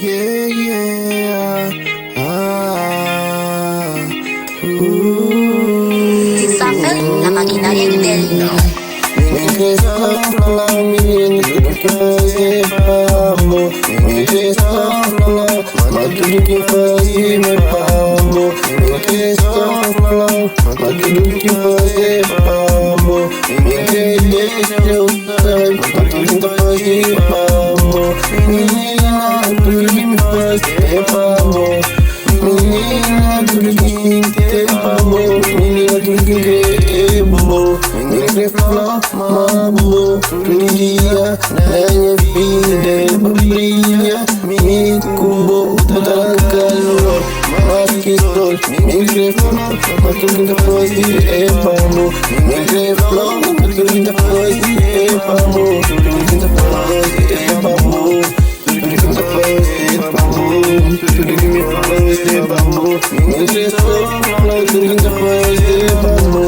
Yeah, yeah. Isabel, la maquinaria interna. Me desafla mi que pamo. Me desafla, matudo que faz me pamo. Me desafla, matudo que faz pamo. Me deixa usar, matudo que faz pamo. Menina, tudo que me faz pamo. Menina, tudo que pamo. Menina, tudo que pamo. Me fala, mambo, todo dia na minha vida brilha, me cubo toda calor, mas que estou, me fala, mas tudo que faz é pamo, me fala, mas tudo que faz é pamo, tudo que faz é pamo, tudo que faz é pamo, tudo que me faz é pamo, me fala, tudo que faz é pamo,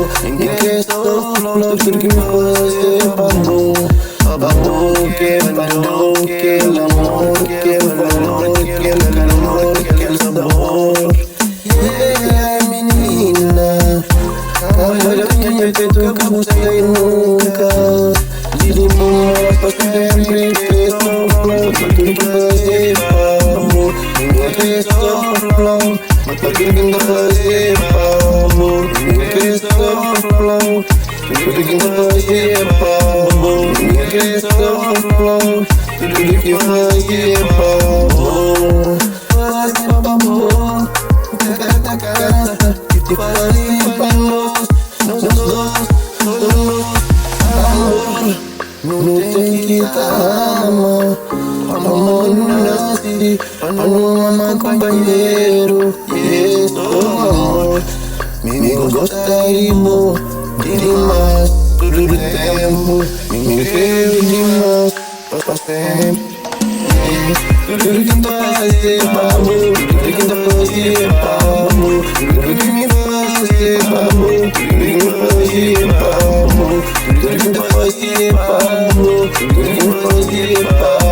tudo que me faz é pamo, pamo que pano, que amor, que valor, que calor, que sabor. Yeah, menina, olha minha peito que você nunca. Dirimo para sempre, estou falando tudo que faz é pamo, estou falando tudo que faz é pamo, estou falando tudo que faz é pamo, estou falando tudo que faz é pamo, faz é pamo, cada casa que te faz é pamo, nós dois, amor, não tem que amar, amor não nasce, não ama companheiro, yes, oh amor, me gostaria demais, todo o tempo, me quero demais, faz tempo. Tudo que faz é pamo, tudo que faz é pamo, tudo que me faz é pamo, tudo que me faz é pamo, tudo que faz é pamo, tudo que me faz é pamo.